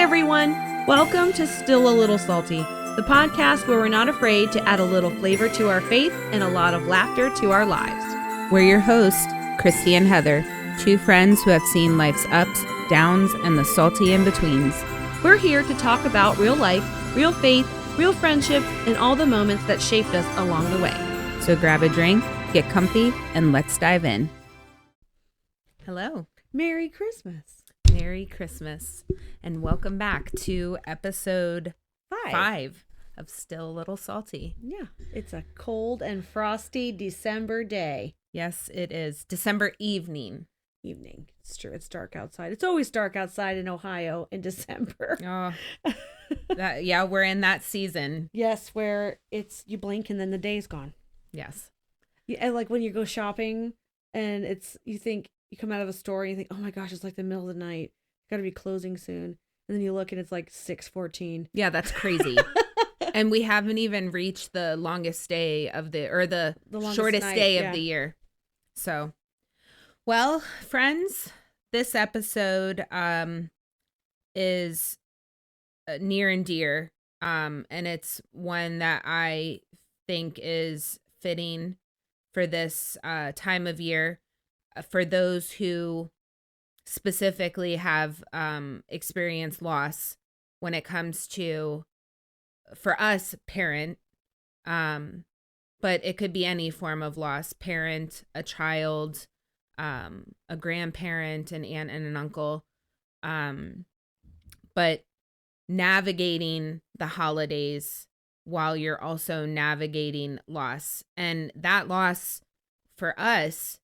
everyone. Welcome to Still a Little Salty, the podcast where we're not afraid to add a little flavor to our faith and a lot of laughter to our lives. We're your hosts, Christy and Heather, two friends who have seen life's ups, downs, and the salty in-betweens. We're here to talk about real life, real faith, real friendship, and all the moments that shaped us along the way. So grab a drink, get comfy, and let's dive in. Hello. Merry Christmas. Merry Christmas. And welcome back to episode 5 of Still a Little Salty. Yeah, it's a cold and frosty December day. Yes, it is. December evening. It's true. It's dark outside. It's always dark outside in Ohio in December. Oh, we're in that season. Yes, where it's you blink and then the day's gone. Yes. And like when you go shopping and you think you come out of a store and you think, oh my gosh, it's like the middle of the night. Got to be closing soon. And then you look and it's like 6:14. Yeah, that's crazy. And we haven't even reached the longest day of the shortest night, day of the year. So, well, friends, this episode is near and dear. And it's one that I think is fitting for this time of year. For those who specifically have experienced loss when it comes to, for us, parent, but it could be any form of loss, parent, a child, a grandparent, an aunt and an uncle, but navigating the holidays while you're also navigating loss. And that loss for us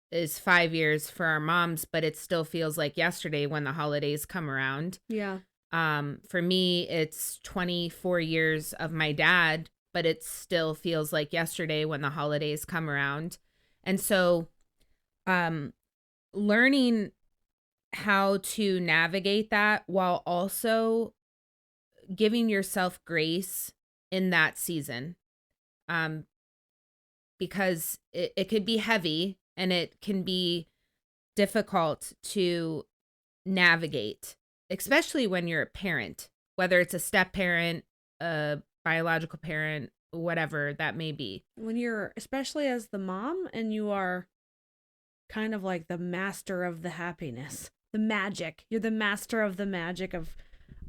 is 5 years for our moms, but it still feels like yesterday when the holidays come around. Yeah. For me, it's 24 years of my dad, but it still feels like yesterday when the holidays come around. And so, learning how to navigate that while also giving yourself grace in that season. Because it could be heavy and it can be difficult to navigate, especially when you're a parent, whether it's a step parent, a biological parent, whatever that may be. When you're, especially as the mom, and you are kind of like the master of the happiness, the magic. You're the master of the magic of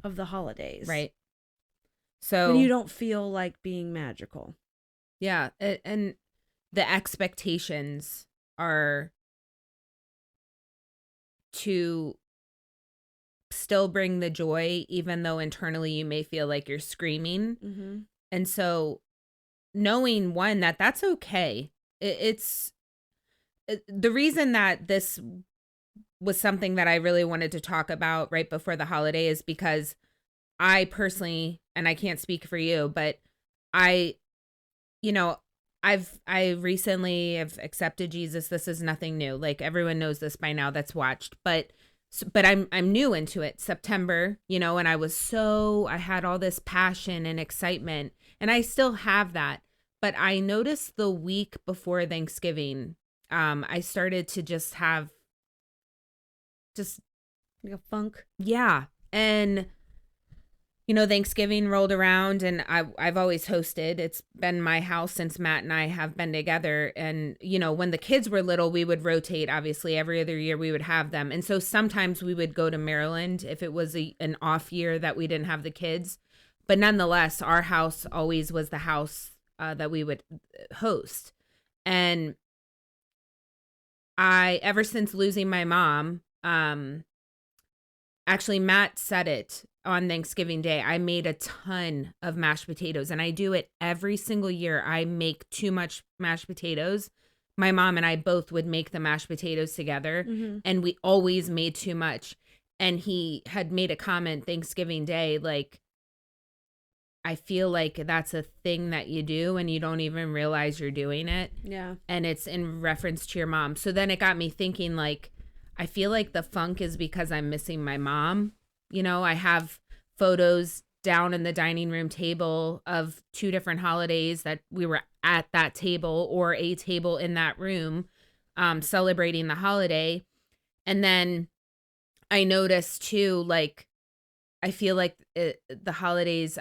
the holidays. Right. So when you don't feel like being magical. Yeah. And the expectations are to still bring the joy, even though internally you may feel like you're screaming. Mm-hmm. And so knowing, one, that that's okay. It's the reason that this was something that I really wanted to talk about right before the holiday is because I personally, and I can't speak for you, but I recently have accepted Jesus. This is nothing new. Like everyone knows this by now that's watched, but I'm new into it. September, and I had all this passion and excitement, and I still have that. But I noticed the week before Thanksgiving, I started to just have like a funk. Yeah. And Thanksgiving rolled around and I've always hosted. It's been my house since Matt and I have been together. And, when the kids were little, we would rotate. Obviously, every other year we would have them. And so sometimes we would go to Maryland if it was an off year that we didn't have the kids. But nonetheless, our house always was the house that we would host. And ever since losing my mom, actually Matt said it on Thanksgiving Day, I made a ton of mashed potatoes, and I do it every single year. I make too much mashed potatoes. My mom and I both would make the mashed potatoes together, and we always made too much. And he had made a comment Thanksgiving Day, like, I feel like that's a thing that you do and you don't even realize you're doing it. Yeah. And it's in reference to your mom. So then it got me thinking, like, I feel like the funk is because I'm missing my mom. I have photos down in the dining room table of 2 different holidays that we were at that table or a table in that room celebrating the holiday. And then I noticed too, like, I feel like the holidays,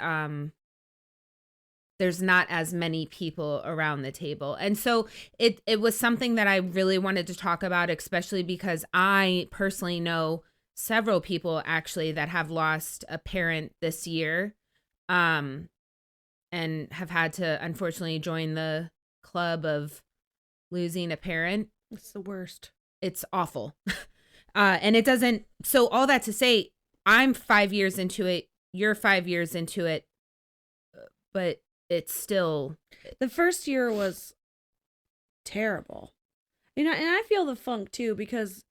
there's not as many people around the table. And so it was something that I really wanted to talk about, especially because I personally know several people actually that have lost a parent this year, um, and have had to unfortunately join the club of losing a parent. It's the worst. It's awful. And it doesn't, so all that to say, I'm 5 years into it, you're 5 years into it, but it's still, The first year was terrible. You know, and I feel the funk too because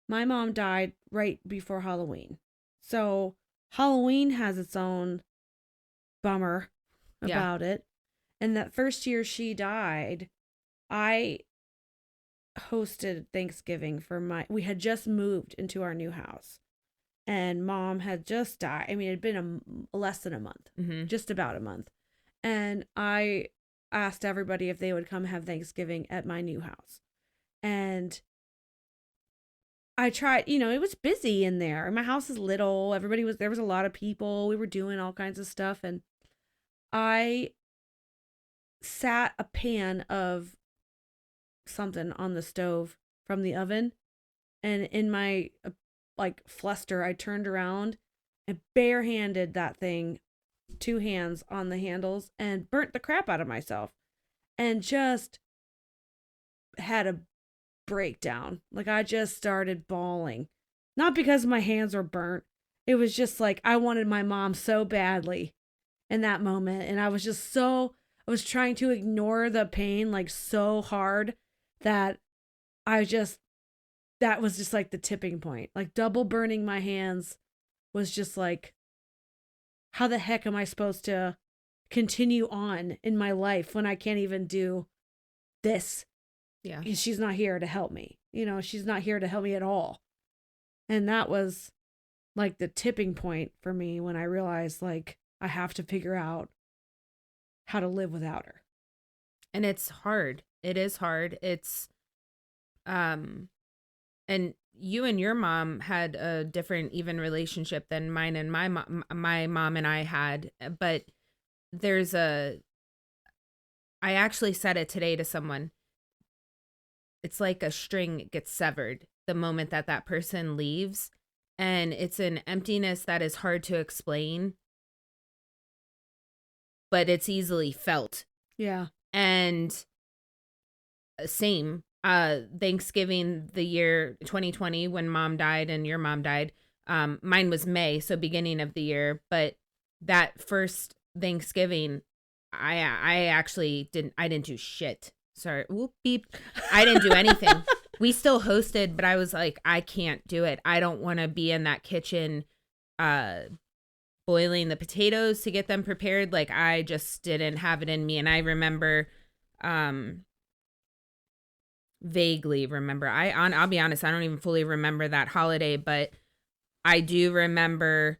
my mom died right before Halloween. So Halloween has its own bummer yeah. about it. And that first year she died, I hosted Thanksgiving for we had just moved into our new house and mom had just died. I mean, it had been less than a month, just about a month. And I asked everybody if they would come have Thanksgiving at my new house. And I tried, you know, it was busy in there. My house is little. There was a lot of people. We were doing all kinds of stuff. And I sat a pan of something on the stove from the oven. And in my like fluster, I turned around and barehanded that thing, 2 hands on the handles, and burnt the crap out of myself. And just had a breakdown. Like I just started bawling. Not because my hands were burnt. It was just like I wanted my mom so badly in that moment. And I was trying to ignore the pain like so hard that that was just like the tipping point. Like double burning my hands was just like, how the heck am I supposed to continue on in my life when I can't even do this? Yeah. She's not here to help me. You know, she's not here to help me at all. And that was like the tipping point for me when I realized like I have to figure out how to live without her. And it's hard. It is hard. It's, and you and your mom had a different even relationship than mine and my mom and I had. But there's I actually said it today to someone. It's like a string gets severed the moment that that person leaves. And it's an emptiness that is hard to explain, but it's easily felt. Yeah. And same, Thanksgiving, the year 2020, when mom died and your mom died, mine was May, so beginning of the year. But that first Thanksgiving, I actually didn't do shit. Sorry, whoop beep. I didn't do anything. We still hosted, but I was like, I can't do it. I don't want to be in that kitchen, boiling the potatoes to get them prepared. Like I just didn't have it in me. And I remember, vaguely remember, I'll be honest, I don't even fully remember that holiday, but I do remember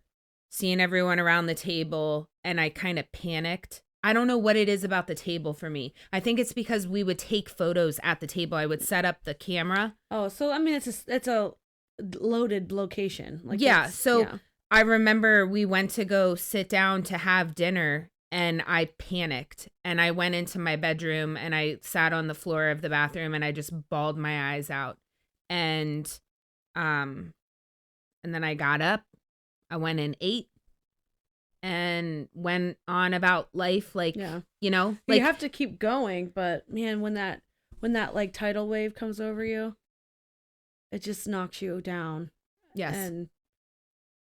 seeing everyone around the table and I kind of panicked. I don't know what it is about the table for me. I think it's because we would take photos at the table. I would set up the camera. Oh, so I mean it's a loaded location. Like yeah, so yeah. I remember we went to go sit down to have dinner and I panicked and I went into my bedroom and I sat on the floor of the bathroom and I just bawled my eyes out. And then I got up, I went and ate and went on about life. Like, yeah. You know, like you have to keep going, but man, when that like tidal wave comes over you, it just knocks you down. Yes. And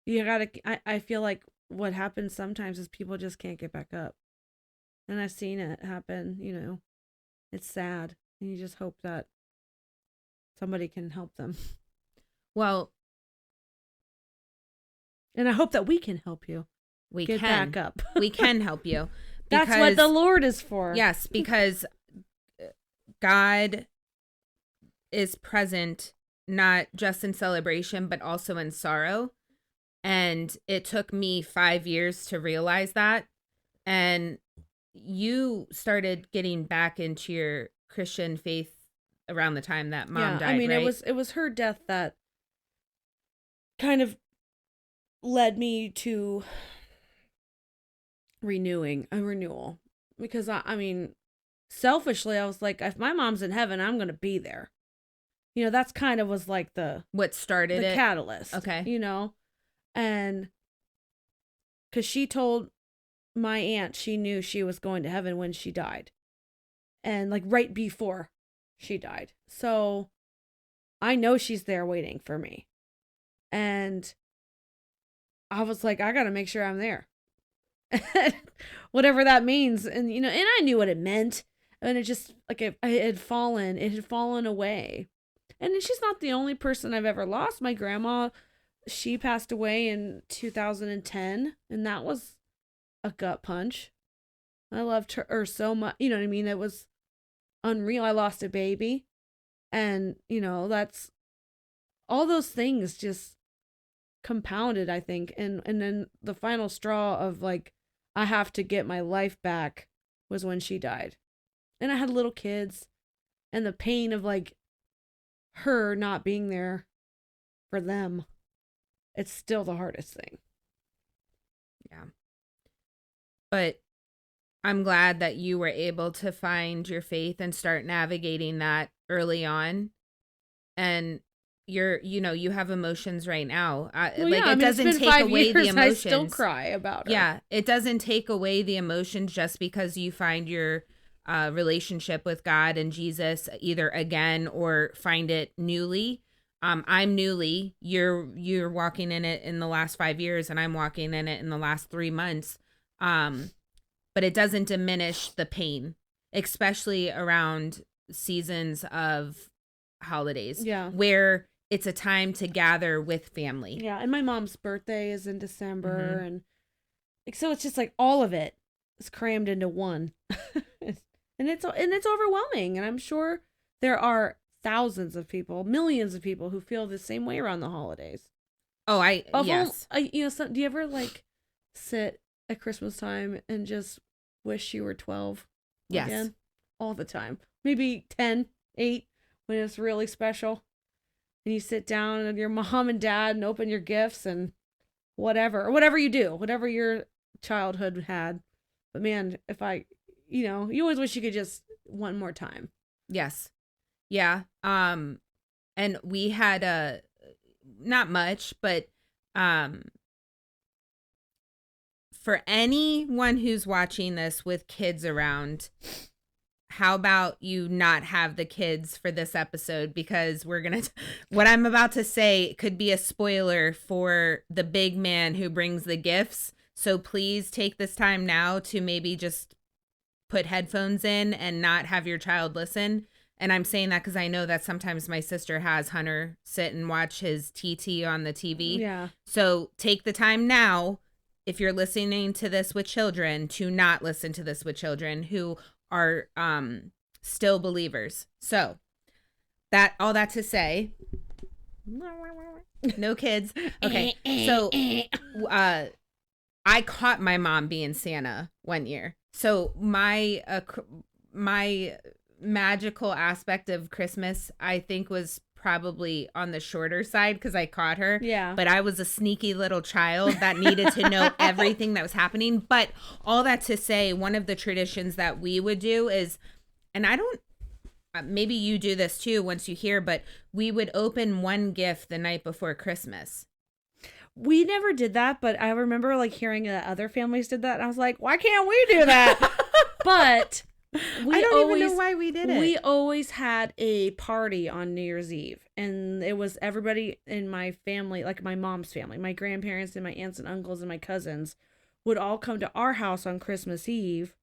you gotta, I feel like what happens sometimes is people just can't get back up. And I've seen it happen, you know. It's sad. And you just hope that somebody can help them. Well, and I hope that we can help you. We get can back up. We can help you. That's what the Lord is for. Yes, because God is present not just in celebration, but also in sorrow. And it took me 5 years to realize that. And you started getting back into your Christian faith around the time that mom died, I mean, right? it was her death that kind of led me to renewing a renewal, because I mean, selfishly, I was like, if my mom's in heaven, I'm going to be there. You know, that's kind of was like What started the it? catalyst. Okay. You know, and because she told my aunt she knew she was going to heaven when she died, and like right before she died. So I know she's there waiting for me. And I was like, I got to make sure I'm there. Whatever that means. And, you know, and I knew what it meant. And it just, like, it had fallen away. And she's not the only person I've ever lost. My grandma, she passed away in 2010. And that was a gut punch. I loved her so much. You know what I mean? It was unreal. I lost a baby. And, you know, that's all those things just compounded, I think. And then the final straw of like, I have to get my life back was when she died. And I had little kids, and the pain of like her not being there for them. It's still the hardest thing. Yeah. But I'm glad that you were able to find your faith and start navigating that early on. And you have emotions right now. Well, like, yeah, it doesn't take away the emotions. I still cry about her. Yeah, it doesn't take away the emotions just because you find your relationship with God and Jesus either again or find it newly. I'm newly. You're walking in it in the last 5 years, and I'm walking in it in the last 3 months. But it doesn't diminish the pain, especially around seasons of holidays. Yeah, where it's a time to gather with family. Yeah, and my mom's birthday is in December, and like, so it's just like all of it is crammed into one. and it's overwhelming, and I'm sure there are thousands of people, millions of people who feel the same way around the holidays. Oh, yes. You know, do you ever like sit at Christmas time and just wish you were 12 yes. again? All the time. Maybe 10, 8 when it's really special. And you sit down with your mom and dad and open your gifts and whatever you do, whatever your childhood had. But man, you always wish you could just one more time. Yes. Yeah. And we had not much, but for anyone who's watching this with kids around, how about you not have the kids for this episode? Because what I'm about to say could be a spoiler for the big man who brings the gifts. So please take this time now to maybe just put headphones in and not have your child listen. And I'm saying that because I know that sometimes my sister has Hunter sit and watch his TT on the TV. Yeah. So take the time now, if you're listening to this with children, to not listen to this with children who are still believers. So all that to say, no kids. Okay. So I caught my mom being Santa one year. So my magical aspect of Christmas, I think, was probably on the shorter side because I caught her. Yeah. But I was a sneaky little child that needed to know everything that was happening. But all that to say, one of the traditions that we would do is, and I don't, maybe you do this too once you hear, but we would open one gift the night before Christmas. We never did that, but I remember like hearing that other families did that. And I was like, why can't we do that? But I don't even know why we did it. We always had a party on New Year's Eve, and it was everybody in my family, like my mom's family, my grandparents and my aunts and uncles and my cousins would all come to our house on Christmas Eve.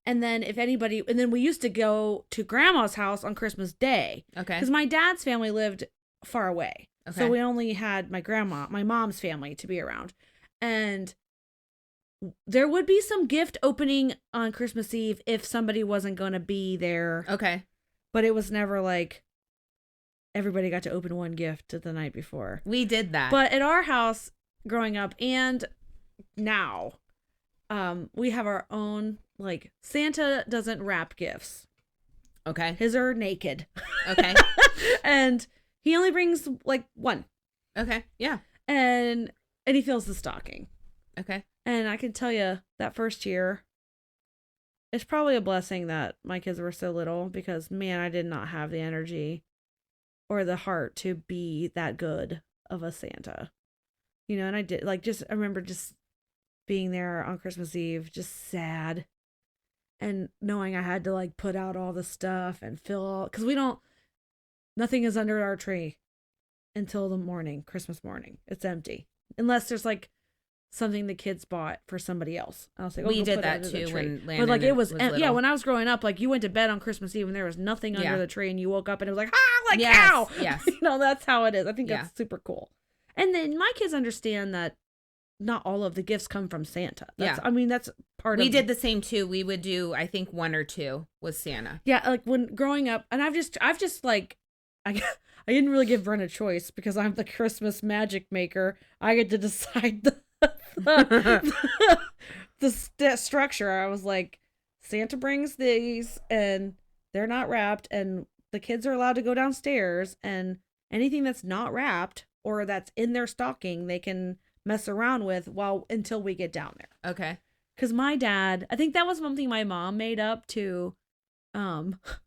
And then and then we used to go to grandma's house on Christmas Day. Okay. Because my dad's family lived far away. Okay. So we only had my mom's family to be around. And there would be some gift opening on Christmas Eve if somebody wasn't going to be there. Okay. But it was never like everybody got to open one gift the night before. We did that. But at our house growing up and now, we have our own, like, Santa doesn't wrap gifts. Okay. His are naked. Okay. And he only brings like one. Okay. Yeah. And and he fills the stocking. Okay. And I can tell you that first year, it's probably a blessing that my kids were so little because, man, I did not have the energy or the heart to be that good of a Santa. And I did, like, I remember just being there on Christmas Eve, just sad and knowing I had to, like, put out all the stuff and fill, because nothing is under our tree until the morning, Christmas morning. It's empty. Unless there's, like, something the kids bought for somebody else. I was like, we go did put that it under too the tree. when Landon But like it was little. yeah, when I was growing up, like you went to bed on Christmas Eve and there was nothing under the tree and you woke up and it was like, like yes, cow. Yes. That's how it is. I think that's super cool. And then my kids understand that not all of the gifts come from Santa. I mean, that's part of We did the same too. We would do, I think, 1 or 2 was Santa. Yeah, like when growing up, and I've just like I didn't really give Bren a choice because I'm the Christmas magic maker. I get to decide the structure. I was like, Santa brings these and they're not wrapped, and the kids are allowed to go downstairs, and anything that's not wrapped or that's in their stocking they can mess around with until we get down there. Okay. Because my dad, I think that was one thing my mom made up to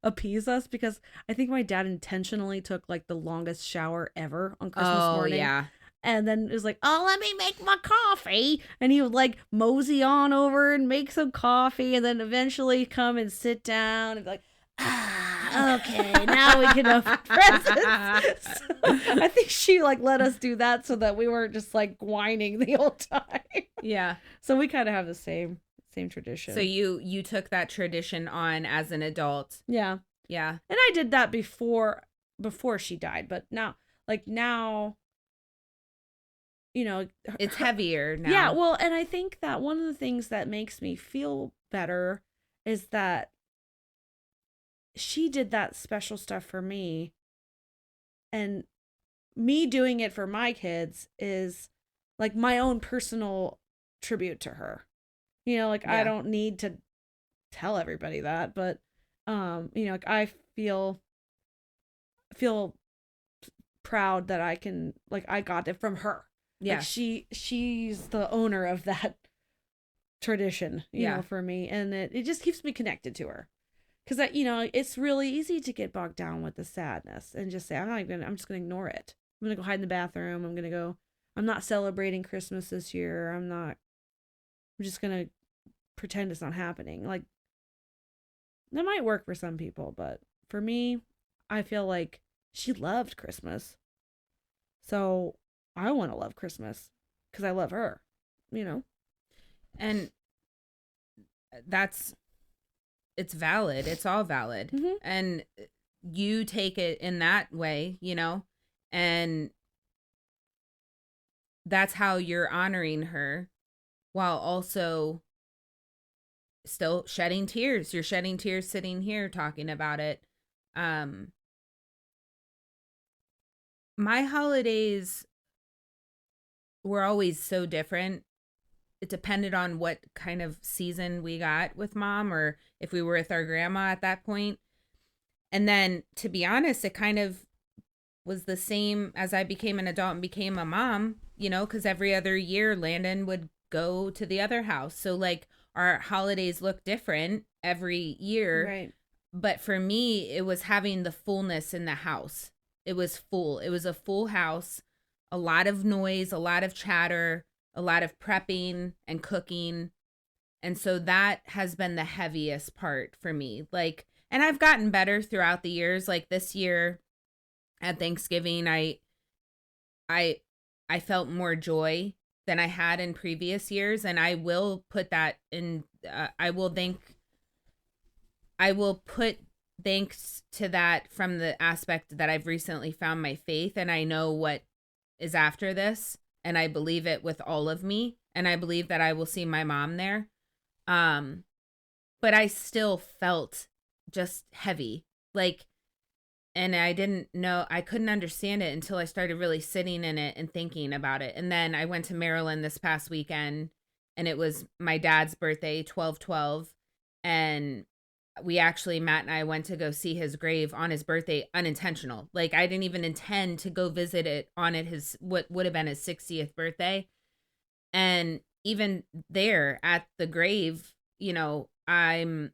appease us, because I think my dad intentionally took like the longest shower ever on Christmas morning. Oh, yeah. And then it was like, oh, let me make my coffee. And he would like mosey on over and make some coffee, and then eventually come and sit down and be like, okay, now we can open presents. So I think she like let us do that so that we weren't just like whining the whole time. Yeah. So we kind of have the same tradition. So you took that tradition on as an adult. Yeah. Yeah. And I did that before she died, but now it's heavier now. Yeah, well, and I think that one of the things that makes me feel better is that she did that special stuff for me, and me doing it for my kids is like my own personal tribute to her. I don't need to tell everybody that, but like I feel proud that I can, like, I got it from her. Yeah. Like she's the owner of that tradition, you know, for me. And it just keeps me connected to her. Because it's really easy to get bogged down with the sadness and just say, I'm just going to ignore it. I'm going to go hide in the bathroom. I'm not celebrating Christmas this year. I'm just going to pretend it's not happening. Like, that might work for some people, but for me, I feel like she loved Christmas. So I want to love Christmas because I love her, And it's valid. It's all valid. Mm-hmm. And you take it in that way, and that's how you're honoring her while also still shedding tears. You're shedding tears sitting here talking about it. My holidays were always so different. It depended on what kind of season we got with mom, or if we were with our grandma at that point. And then, to be honest, it kind of was the same as I became an adult and became a mom, because every other year Landon would go to the other house. So like our holidays look different every year. Right. But for me, it was having the fullness in the house. It was full. It was a full house, a lot of noise, a lot of chatter, a lot of prepping and cooking. And so that has been the heaviest part for me. Like, and I've gotten better throughout the years. Like this year at Thanksgiving, I felt more joy than I had in previous years. And I will put that in, I will put thanks to that from the aspect that I've recently found my faith, and I know what is after this, and I believe it with all of me, and I believe that I will see my mom there. But I still felt just heavy, like, and I couldn't understand it until I started really sitting in it and thinking about it. And then I went to Maryland this past weekend, and it was my dad's birthday, 12/12, and Matt and I went to go see his grave on his birthday, unintentional. Like, I didn't even intend to go visit it on his, what would have been his 60th birthday. And even there at the grave, I'm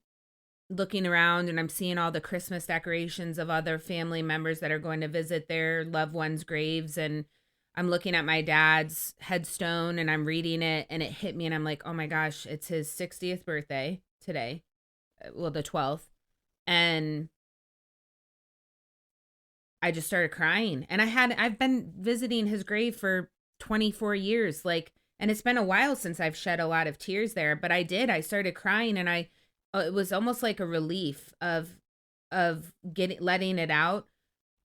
looking around and I'm seeing all the Christmas decorations of other family members that are going to visit their loved ones' graves. And I'm looking at my dad's headstone and I'm reading it, and it hit me and I'm like, oh my gosh, it's his 60th birthday today. Well, the 12th. And I just started crying. And I've been visiting his grave for 24 years. Like, and it's been a while since I've shed a lot of tears there, but I started crying, and it was almost like a relief of letting it out.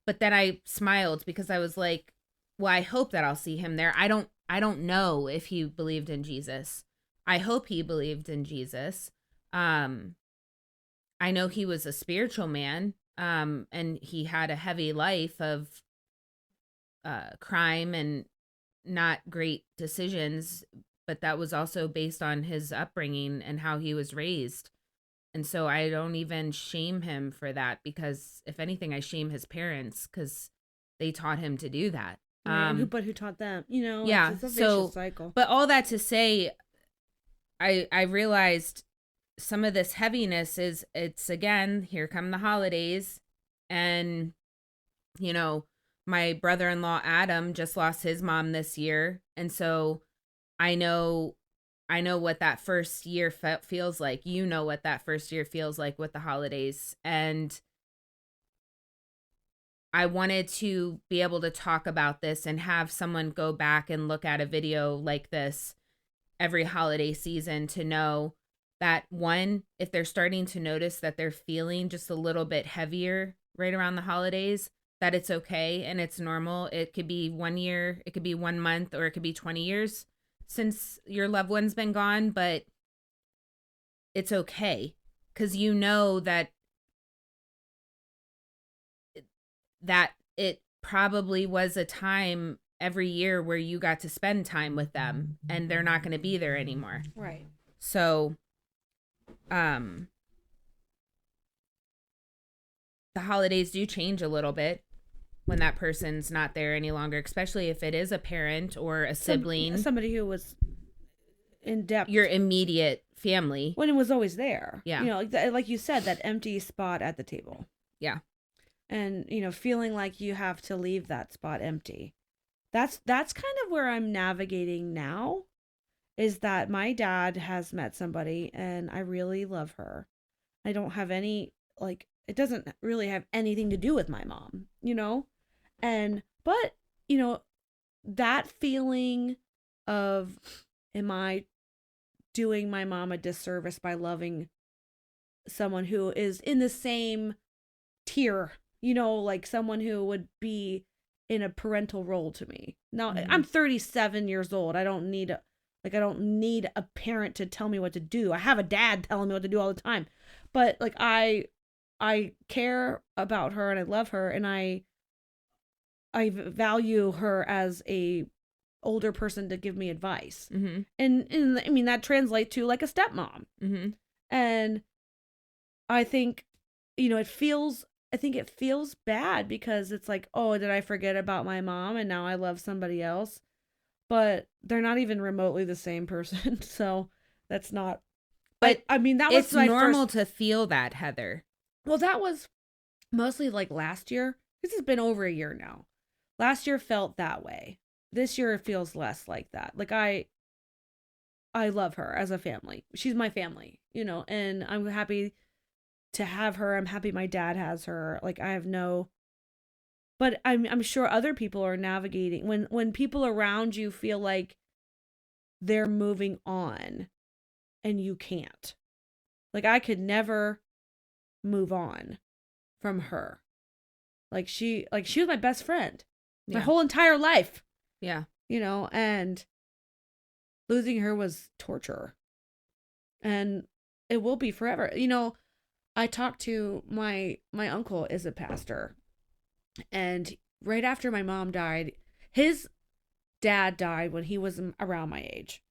But then I smiled because I was like, well, I hope that I'll see him there. I don't know if he believed in Jesus. I hope he believed in Jesus. I know he was a spiritual man, and he had a heavy life of crime and not great decisions, but that was also based on his upbringing and how he was raised. And so I don't even shame him for that, because if anything, I shame his parents because they taught him to do that. Right. And who taught them? Yeah. It's a So, vicious cycle. but all that to say, I realized some of this heaviness it's again, here come the holidays. And, you know, my brother-in-law Adam just lost his mom this year. And so I know what that first year feels like. You know what that first year feels like with the holidays. And I wanted to be able to talk about this and have someone go back and look at a video like this every holiday season to know that, one, if they're starting to notice that they're feeling just a little bit heavier right around the holidays, that it's okay and it's normal. It could be 1 year, it could be 1 month, or it could be 20 years since your loved one's been gone, but it's okay, because you know that it probably was a time every year where you got to spend time with them, and they're not going to be there anymore. Right. So, the holidays do change a little bit when that person's not there any longer, especially if it is a parent or a sibling, somebody who was in depth, your immediate family, when it was always there. Yeah. Like you said, that empty spot at the table. Yeah. And feeling like you have to leave that spot empty. That's kind of where I'm navigating now, is that my dad has met somebody and I really love her. I don't have any, like, it doesn't really have anything to do with my mom, but that feeling of, am I doing my mom a disservice by loving someone who is in the same tier, like someone who would be in a parental role to me. Now, I'm 37 years old. I don't need a parent to tell me what to do. I have a dad telling me what to do all the time. But like I care about her and I love her, and I value her as a older person to give me advice. Mm-hmm. And I mean, that translates to like a stepmom. Mm-hmm. And I think, it feels bad because it's like, oh, did I forget about my mom and now I love somebody else? But they're not even remotely the same person. So that's not. But I mean, that was it's normal to feel that, Heather. Well, that was mostly like last year. This has been over a year now. Last year felt that way. This year it feels less like that. Like I love her as a family. She's my family, and I'm happy to have her. I'm happy my dad has her. Like but I'm sure other people are navigating when people around you feel like they're moving on and you can't. Like I could never move on from her. Like she was my best friend my whole entire life. Yeah. And losing her was torture. And it will be forever. I talked to my uncle is a pastor. And right after my mom died, his dad died when he was around my age.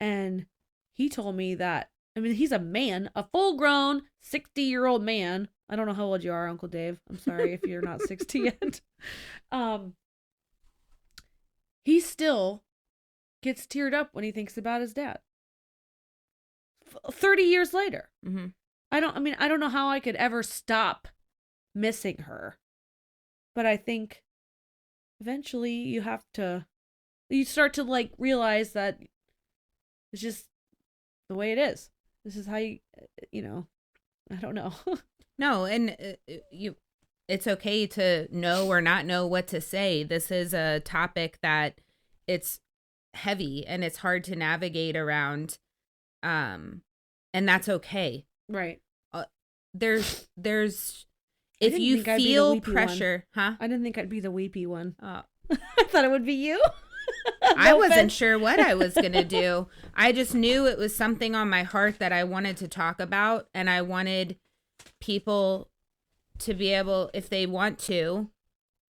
And he told me that, I mean, he's a man, a full-grown 60-year-old man. I don't know how old you are, Uncle Dave. I'm sorry if you're not 60 yet. He still gets teared up when he thinks about his dad. 30 years later. Mm-hmm. I don't know how I could ever stop missing her. But I think eventually you start to like realize that it's just the way it is. This is how I don't know. No, and it's okay to know or not know what to say. This is a topic that it's heavy and it's hard to navigate around. And that's okay. Right. There's if you feel pressure, huh? I didn't think I'd be the weepy one. Oh. I thought it would be you. I wasn't sure what I was going to do. I just knew it was something on my heart that I wanted to talk about, and I wanted people to be able, if they want to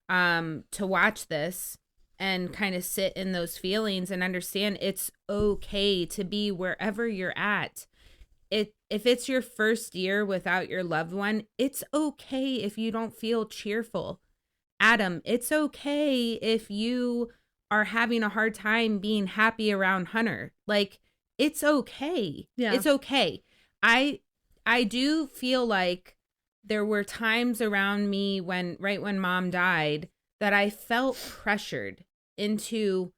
watch this and kind of sit in those feelings and understand it's okay to be wherever you're at. If it's your first year without your loved one, it's okay if you don't feel cheerful. Adam, it's okay if you are having a hard time being happy around Hunter. Like, it's okay. Yeah. It's okay. I do feel like there were times around me right when mom died that I felt pressured into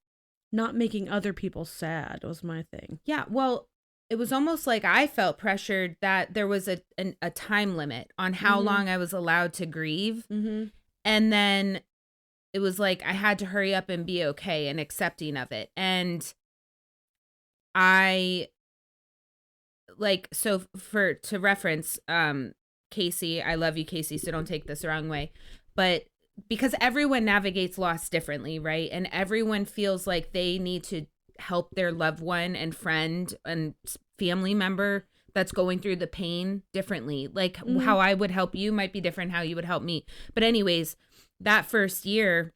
not making other people sad was my thing. Yeah, well, it was almost like I felt pressured that there was a time limit on how long I was allowed to grieve. Mm-hmm. And then it was like I had to hurry up and be okay and accepting of it. And I so to reference Casey, I love you, Casey, so don't take this the wrong way. But because everyone navigates loss differently, right? And everyone feels like they need to help their loved one and friend and family member that's going through the pain differently. Like how I would help you might be different how you would help me. But anyways, that first year,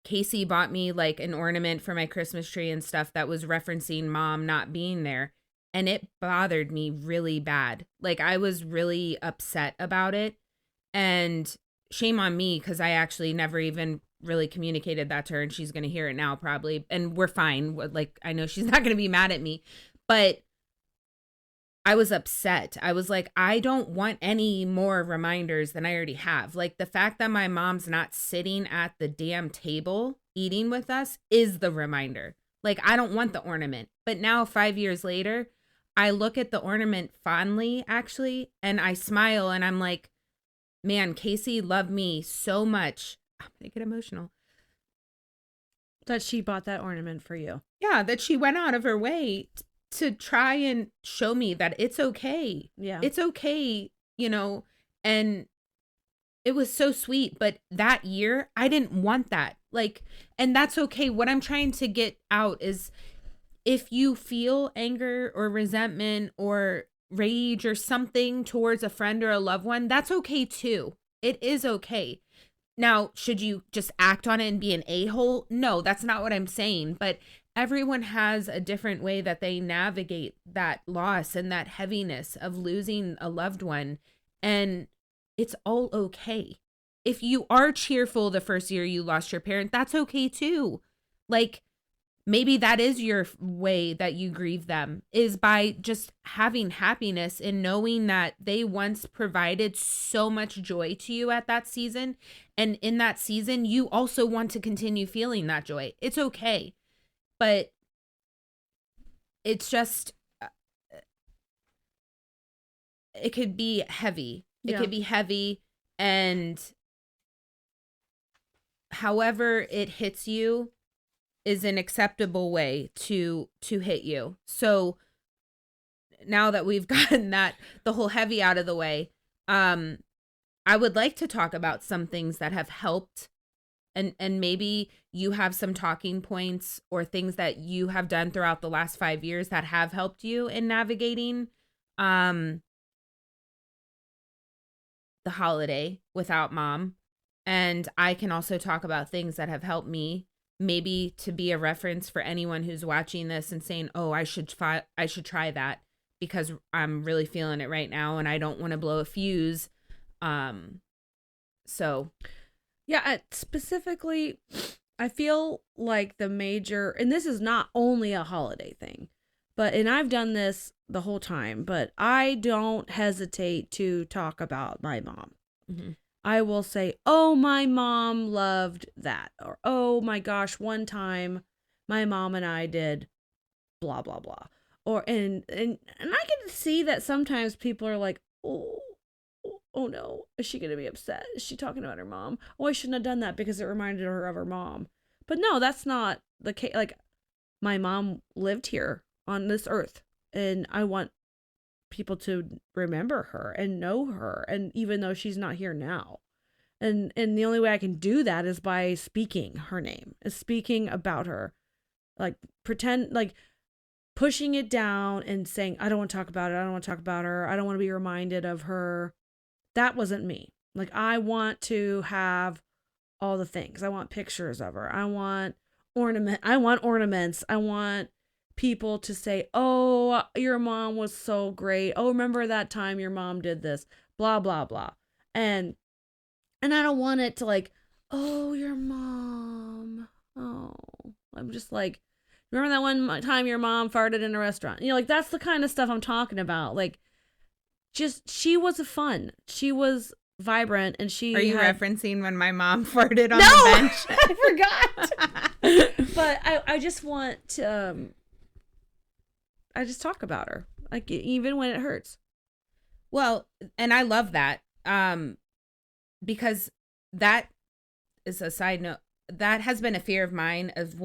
Casey bought me like an ornament for my Christmas tree and stuff that was referencing mom not being there. And it bothered me really bad. Like I was really upset about it. And shame on me because I actually never even really communicated that to her, and she's going to hear it now probably. And we're fine. Like, I know she's not going to be mad at me, but I was upset. I was like, I don't want any more reminders than I already have. Like the fact that my mom's not sitting at the damn table eating with us is the reminder. Like, I don't want the ornament. But now 5 years later, I look at the ornament fondly, actually, and I smile and I'm like, man, Casey loved me so much. I'm going to get emotional. That she bought that ornament for you. Yeah, that she went out of her way to try and show me that it's okay. Yeah. It's okay, and it was so sweet. But that year, I didn't want that. Like, and that's okay. What I'm trying to get out is if you feel anger or resentment or rage or something towards a friend or a loved one, that's okay too. It is okay. Now, should you just act on it and be an a-hole? No, that's not what I'm saying. But everyone has a different way that they navigate that loss and that heaviness of losing a loved one. And it's all okay. If you are cheerful the first year you lost your parent, that's okay too. Like, maybe that is your way that you grieve them, is by just having happiness and knowing that they once provided so much joy to you at that season. And in that season, you also want to continue feeling that joy. It's okay. But it's just, it could be heavy. It could be heavy. And however it hits you is an acceptable way to hit you. So now that we've gotten that, the whole heavy out of the way, I would like to talk about some things that have helped, and maybe you have some talking points or things that you have done throughout the last 5 years that have helped you in navigating the holiday without mom. And I can also talk about things that have helped me, maybe to be a reference for anyone who's watching this and saying, oh, I should try that because I'm really feeling it right now and I don't want to blow a fuse. So yeah, specifically, I feel like the major, and this is not only a holiday thing, but, and I've done this the whole time, but I don't hesitate to talk about my mom. Mm-hmm. I will say, oh, my mom loved that. Or, oh my gosh, one time my mom and I did blah, blah, blah. Or, and I can see that sometimes people are like, oh no, is she going to be upset? Is she talking about her mom? Oh, I shouldn't have done that because it reminded her of her mom. But no, that's not the case. Like, my mom lived here on this earth, and I want people to remember her and know her, and even though she's not here now. And the only way I can do that is by speaking her name, is speaking about her. Like, pretend, like, pushing it down and saying, I don't want to talk about it. I don't want to talk about her. I don't want to be reminded of her. That wasn't me. Like, I want to have all the things. I want pictures of her. I want ornaments. I want people to say, oh, your mom was so great. Oh, remember that time your mom did this, blah, blah, blah. And I don't want it to like, oh, your mom. Oh, I'm just like, remember that one time your mom farted in a restaurant? You know, like, that's the kind of stuff I'm talking about. Like, just, she was fun. She was vibrant, and she Are you had... referencing when my mom farted on the bench? I forgot. But I just want to, I just talk about her, like, even when it hurts. Well, and I love that, because that is a side note. That has been a fear of mine as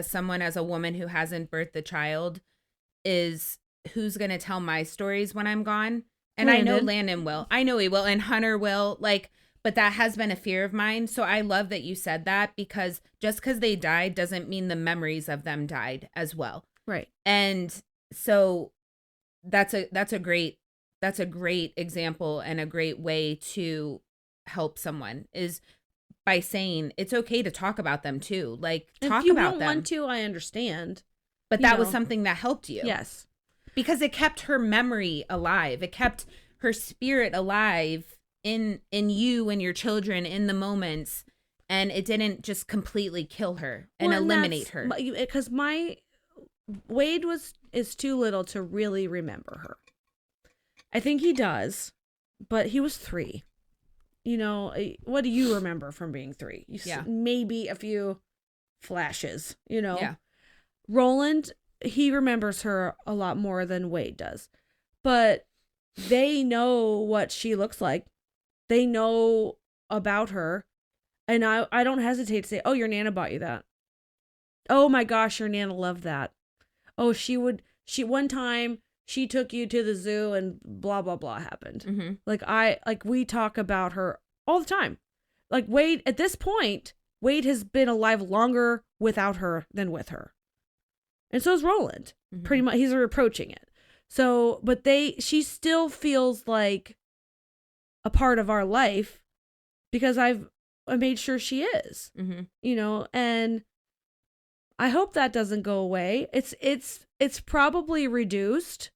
someone, as a woman who hasn't birthed a child, is who's going to tell my stories when I'm gone. And Landon. I know Landon will. I know he will. And Hunter will. Like, but that has been a fear of mine. So I love that you said that, because just because they died doesn't mean the memories of them died as well. Right. And so that's a great example, and a great way to help someone is by saying it's okay to talk about them too. Like, talk about them. If you don't want to, I understand. But that was something that helped you. Yes. Because it kept her memory alive. It kept her spirit alive in you and your children in the moments. And it didn't just completely kill her and eliminate her. Because Wade is too little to really remember her. I think he does, but he was 3. You know, what do you remember from being 3? Maybe a few flashes, you know. Yeah. Roland, he remembers her a lot more than Wade does. But they know what she looks like. They know about her. And I don't hesitate to say, oh, your Nana bought you that. Oh my gosh, your Nana loved that. Oh, one time she took you to the zoo and blah, blah, blah happened. Mm-hmm. We talk about her all the time. Like, Wade, at this point, Wade has been alive longer without her than with her. And so is Roland. Mm-hmm. Pretty much, he's approaching it. So, but she still feels like a part of our life because I made sure she is, mm-hmm. you know, and I hope that doesn't go away. It's probably reduced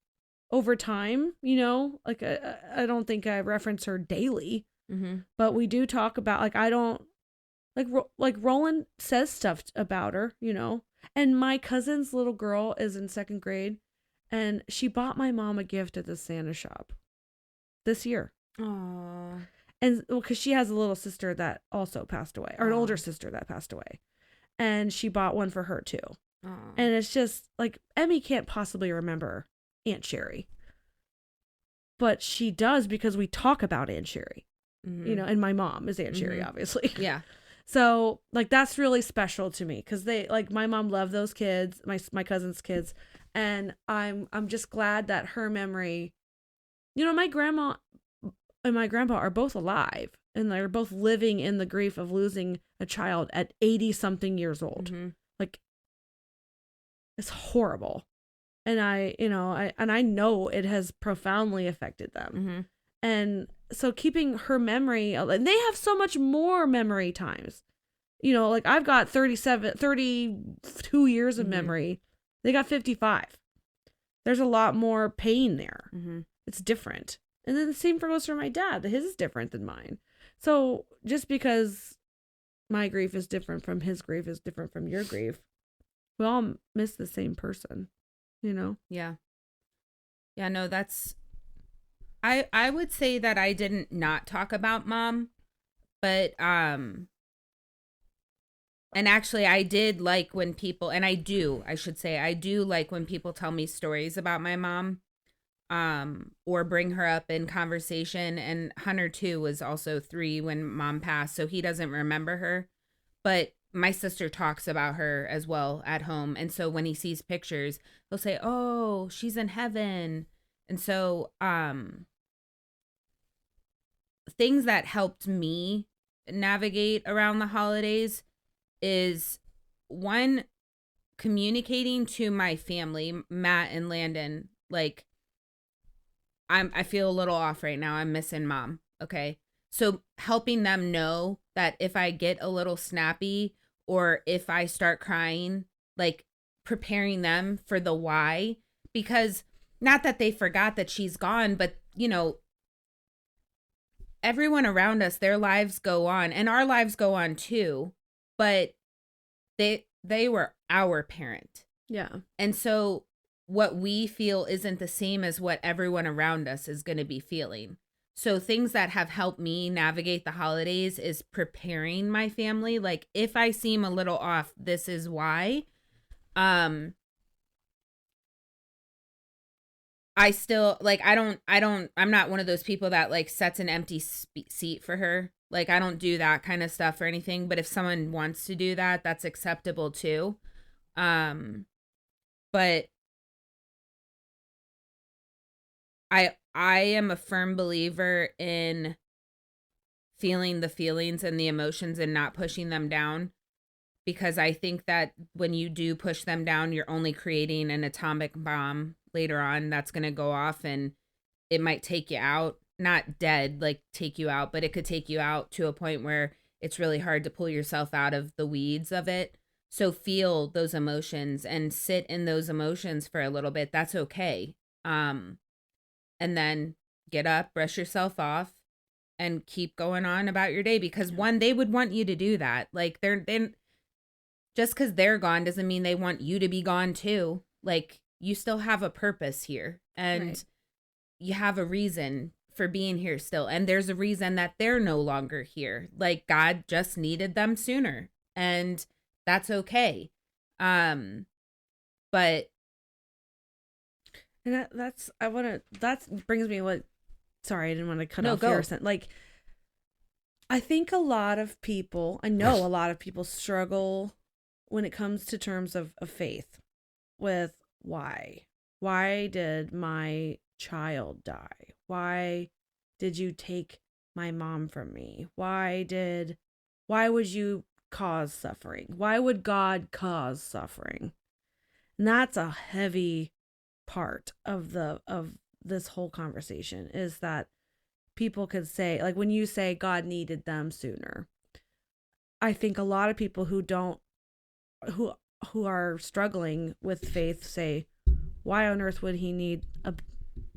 over time, you know, like I don't think I reference her daily, mm-hmm. but we do talk about, like, I don't, like Roland says stuff about her, you know. And my cousin's little girl is in 2nd grade, and she bought my mom a gift at the Santa shop this year. Aww. And because she has a little sister that also passed away, or an older sister that passed away, and she bought one for her too. Aww. And it's just like, Emmy can't possibly remember Aunt Sherry, but she does because we talk about Aunt Sherry, mm-hmm. you know, and my mom is Aunt Sherry, mm-hmm. obviously. Yeah. So, like, that's really special to me because they, like, my mom loved those kids, my cousin's kids, and I'm just glad that her memory, you know, my grandma and my grandpa are both alive, and they're both living in the grief of losing a child at 80 something years old. Mm-hmm. Like, it's horrible, and I know it has profoundly affected them, mm-hmm. and so keeping her memory, and they have so much more memory times. You know, like, I've got 32 years of mm-hmm. memory. They got 55. There's a lot more pain there. Mm-hmm. It's different. And then the same goes for my dad. His is different than mine. So just because my grief is different from his grief is different from your grief. We all miss the same person, you know? Yeah. Yeah, no, that's I would say that I didn't not talk about mom, but and actually I did like when people, and I should say I do like when people tell me stories about my mom, or bring her up in conversation. And Hunter too was also 3 when mom passed, so he doesn't remember her, but my sister talks about her as well at home. And so when he sees pictures, he'll say, "Oh, she's in heaven." And so things that helped me navigate around the holidays is, one, communicating to my family, Matt and Landon, like, I feel a little off right now. I'm missing mom. Okay. So helping them know that if I get a little snappy or if I start crying, like preparing them for the why, because not that they forgot that she's gone, but everyone around us, their lives go on and our lives go on too, but they were our parent. Yeah. And so what we feel isn't the same as what everyone around us is going to be feeling. So things that have helped me navigate the holidays is preparing my family. Like, if I seem a little off, this is why. I still, like, I'm not one of those people that like sets an empty seat for her. Like, I don't do that kind of stuff or anything, but if someone wants to do that, that's acceptable too. But I am a firm believer in feeling the feelings and the emotions and not pushing them down, because I think that when you do push them down, you're only creating an atomic bomb later on that's going to go off, and it might take you out, not dead, like take you out, but it could take you out to a point where it's really hard to pull yourself out of the weeds of it. So feel those emotions and sit in those emotions for a little bit. That's okay. And then get up, brush yourself off, and keep going on about your day, because one, they would want you to do that. Like, they just because they're gone doesn't mean they want you to be gone too. Like, you still have a purpose here, and Right. you have a reason for being here still. And there's a reason that they're no longer here. Like, God just needed them sooner, and that's okay. But And that brings me what, sorry, I didn't want to cut no, off your go. sentence. Like, I think a lot of people, I know a lot of people struggle when it comes to terms of faith with why. Why did my child die? Why did you take my mom from me? Why would you cause suffering? Why would God cause suffering? And that's a heavy part of this whole conversation, is that people could say, like, when you say God needed them sooner, I think a lot of people who who are struggling with faith say, why on earth would he need a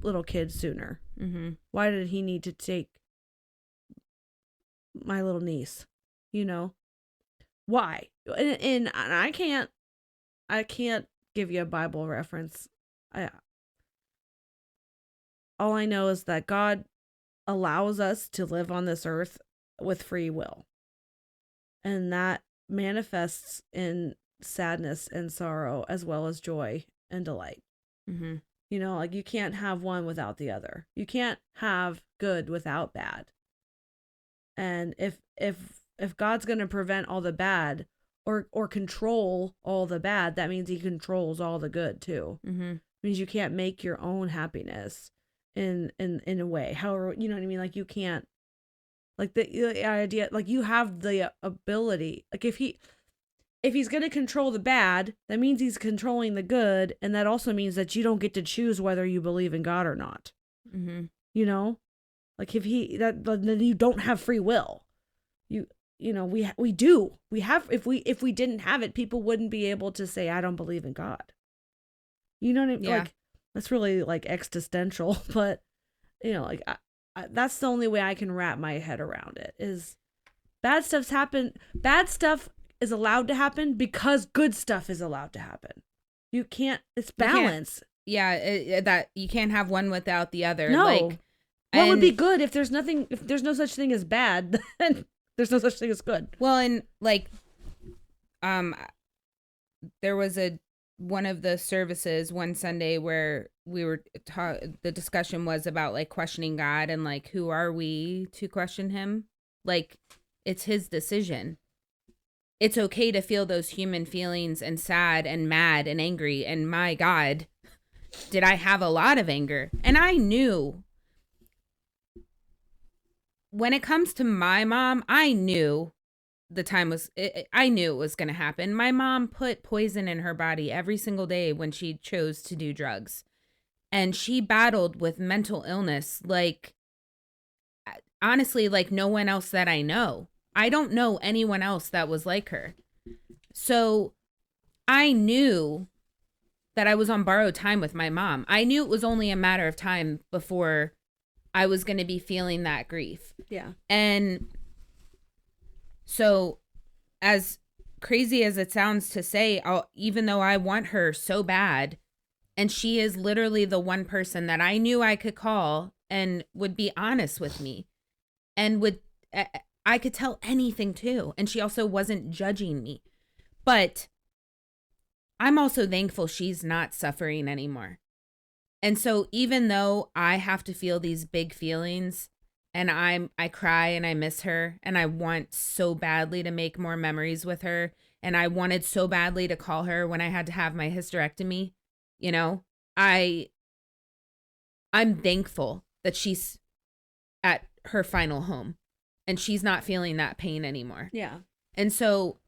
little kid sooner? Mm-hmm. Why did he need to take my little niece? Why? And I can't give you a Bible reference. I All I know is that God allows us to live on this earth with free will. And that manifests in sadness and sorrow as well as joy and delight. Mm-hmm. Like, you can't have one without the other. You can't have good without bad. And if God's going to prevent all the bad or control all the bad, that means he controls all the good too. Mm-hmm. It means you can't make your own happiness in a way. However, you know what I mean? Like, you can't, like, the idea, like, you have the ability, like, if he's going to control the bad, that means he's controlling the good, and that also means that you don't get to choose whether you believe in God or not. Mm-hmm. Like, then you don't have free will. We do. We have, if we didn't have it, people wouldn't be able to say, I don't believe in God. You know what I mean? Yeah. Like, that's really like existential, but like, that's the only way I can wrap my head around it, is Bad stuff's happened. Bad stuff is allowed to happen because good stuff is allowed to happen. You can't. It's balance. That you can't have one without the other. No. Like, what would be good if there's nothing? If there's no such thing as bad, then there's no such thing as good. Well, and like, there was one of the services one Sunday where we were the discussion was about like questioning God and like, who are we to question him? Like, it's his decision. It's okay to feel those human feelings and sad and mad and angry. And my God, did I have a lot of anger? And I knew when it comes to my mom, I knew the time was, I knew it was going to happen. My mom put poison in her body every single day when she chose to do drugs. And she battled with mental illness, like, honestly, like no one else that I know. I don't know anyone else that was like her. So I knew that I was on borrowed time with my mom. I knew it was only a matter of time before I was going to be feeling that grief. Yeah. And so, as crazy as it sounds to say, even though I want her so bad, and she is literally the one person that I knew I could call and would be honest with me, and I could tell anything too. And she also wasn't judging me. But I'm also thankful she's not suffering anymore. And so even though I have to feel these big feelings and I cry and I miss her and I want so badly to make more memories with her and I wanted so badly to call her when I had to have my hysterectomy, you know, I'm thankful that she's at her final home and she's not feeling that pain anymore. Yeah. And so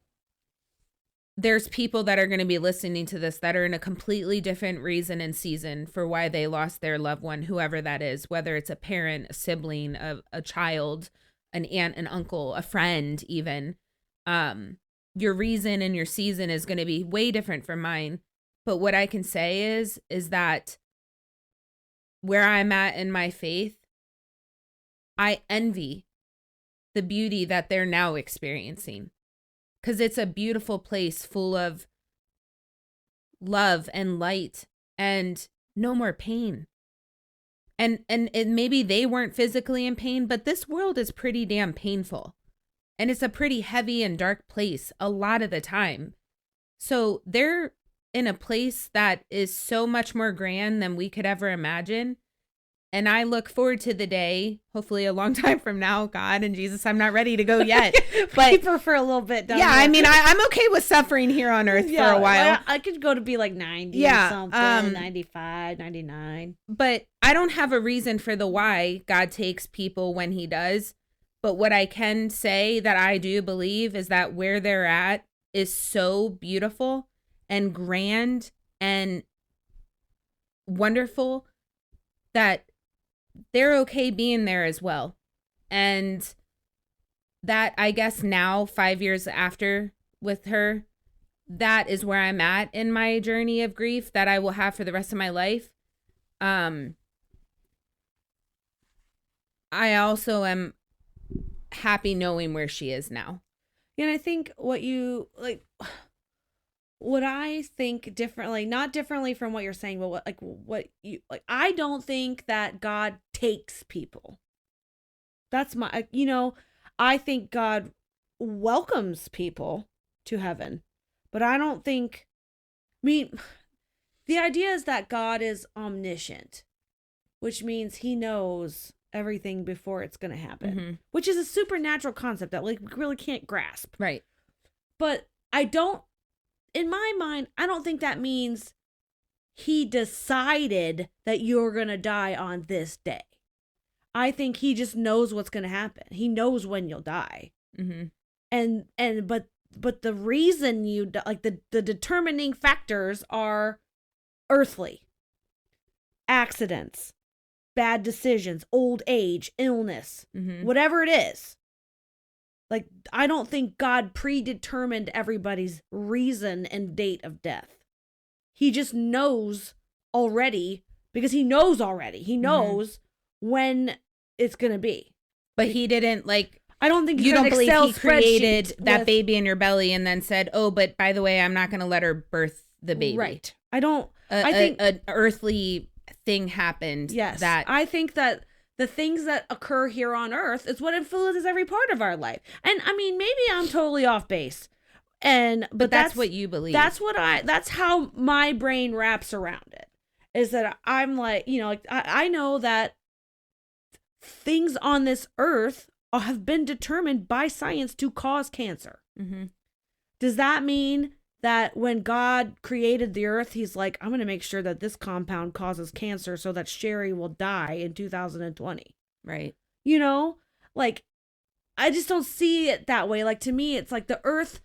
there's people that are going to be listening to this that are in a completely different reason and season for why they lost their loved one, whoever that is, whether it's a parent, a sibling, a child, an aunt, an uncle, a friend, even. Your reason and your season is going to be way different from mine. But what I can say is that where I'm at in my faith, I envy the beauty that they're now experiencing. Because it's a beautiful place full of love and light and no more pain. And maybe they weren't physically in pain, but this world is pretty damn painful. And it's a pretty heavy and dark place a lot of the time. So they're in a place that is so much more grand than we could ever imagine. And I look forward to the day, hopefully a long time from now, God and Jesus, I'm not ready to go yet. But keep her for a little bit. Yeah, I mean, I'm okay with suffering here on earth for a while. I could go to be like 90 or something, 95, 99. But I don't have a reason for the why God takes people when he does. But what I can say that I do believe is that where they're at is so beautiful and grand and wonderful that they're okay being there as well. And that, I guess now, 5 years after with her, that is where I'm at in my journey of grief that I will have for the rest of my life. I also am happy knowing where she is now. And I think what I think differently, not differently from what you're saying, but I don't think that God takes people. That's my, I think God welcomes people to heaven, but I don't think, the idea is that God is omniscient, which means he knows everything before it's going to happen, which is a supernatural concept that we really can't grasp. Right. But in my mind, I don't think that means he decided that you're going to die on this day. I think he just knows what's going to happen. He knows when you'll die. Mm-hmm. But the reason the determining factors are earthly. Accidents, bad decisions, old age, illness, whatever it is. Like, I don't think God predetermined everybody's reason and date of death. He just knows already, because he knows already. He knows when it's going to be. But he didn't, I don't think you got don't an believe Excel he created spreadsheet that with- baby in your belly and then said, oh, but by the way, I'm not going to let her birth the baby. Right. I don't. I think an earthly thing happened. Yes. That I think that the things that occur here on Earth is what influences every part of our life. And I mean, maybe I'm totally off base. But that's what you believe. That's how my brain wraps around it. Is that I'm like, like I know that things on this earth have been determined by science to cause cancer. Mm-hmm. Does that mean that when God created the earth, he's like, I'm going to make sure that this compound causes cancer so that Sherry will die in 2020? Right. Like, I just don't see it that way. Like, to me, it's like the earth,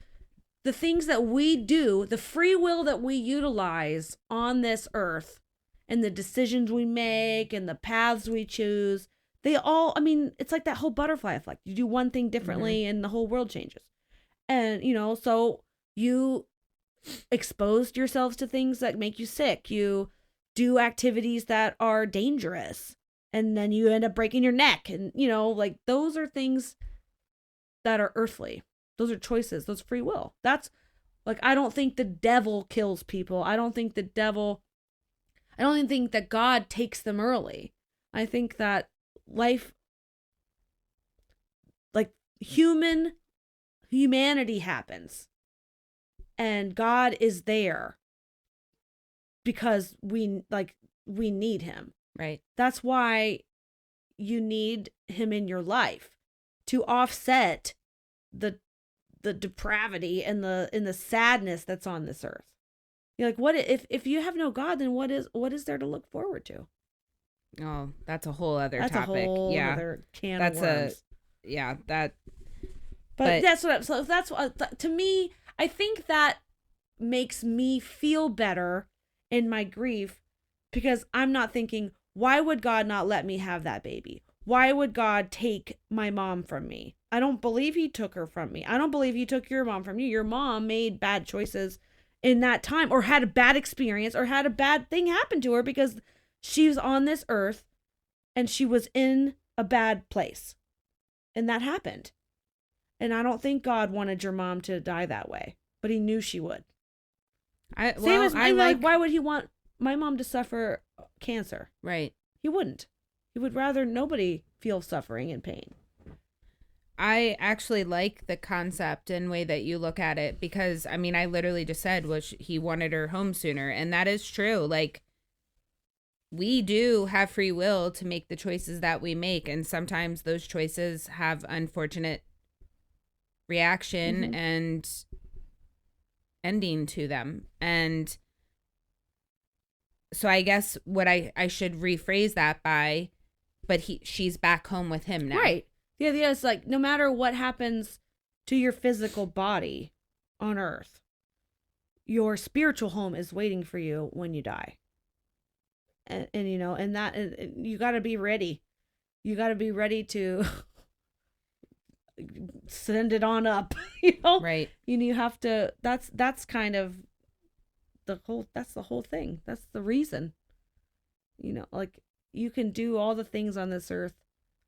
the things that we do, the free will that we utilize on this earth, and the decisions we make and the paths we choose, they all, I mean, it's like that whole butterfly effect. You do one thing differently and the whole world changes. And, so you exposed yourselves to things that make you sick. You do activities that are dangerous, and then you end up breaking your neck. And, like, those are things that are earthly. Those are choices. Those free will. That's like, I don't think the devil kills people. I don't think even think that God takes them early. I think that life, like humanity happens, and God is there because we need him. Right. That's why you need him in your life to offset the depravity and the sadness that's on this earth. You're like, what if you have no God, then what is there to look forward to? Oh, that's a whole other that's topic. A whole yeah. other can of worms. But that's what. So that's what, to me, I think that makes me feel better in my grief, because I'm not thinking, why would God not let me have that baby? Why would God take my mom from me? I don't believe he took her from me. I don't believe he took your mom from you. Your mom made bad choices in that time, or had a bad experience, or had a bad thing happen to her, because she was on this earth and she was in a bad place. And that happened. And I don't think God wanted your mom to die that way, but he knew she would. Why would he want my mom to suffer cancer? Right. He wouldn't. He would rather nobody feel suffering and pain. I actually like the concept and way that you look at it, because I mean, I literally just said he wanted her home sooner, and that is true. Like, we do have free will to make the choices that we make, and sometimes those choices have unfortunate reaction and ending to them. And so I guess what I should rephrase that by, but she's back home with him now. Right. The idea is, like, no matter what happens to your physical body on earth, your spiritual home is waiting for you when you die. And that you got to be ready. You got to be ready to send it on up, Right. You have to, that's kind of that's the whole thing. That's the reason. Like, you can do all the things on this earth,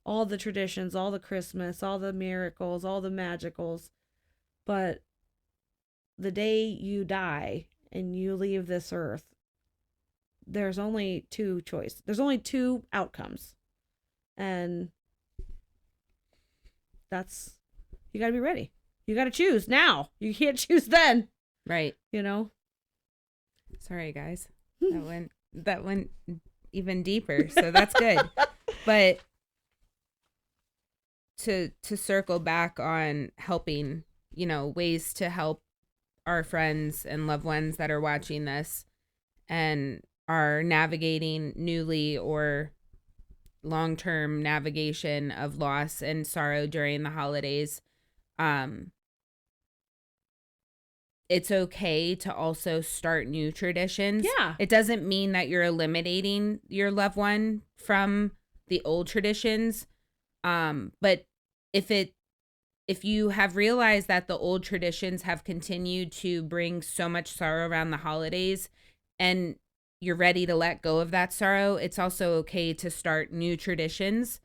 all the traditions, all the Christmas, all the miracles, all the magicals, but the day you die and you leave this earth, there's only two choices. There's only two outcomes. And you got to be ready. You got to choose now. You can't choose then. Right. Sorry, guys. That went even deeper. So that's good. But to circle back on helping, ways to help our friends and loved ones that are watching this and are navigating newly or long-term navigation of loss and sorrow during the holidays. It's okay to also start new traditions. Yeah. It doesn't mean that you're eliminating your loved one from the old traditions. But if you have realized that the old traditions have continued to bring so much sorrow around the holidays, and you're ready to let go of that sorrow, it's also okay to start new traditions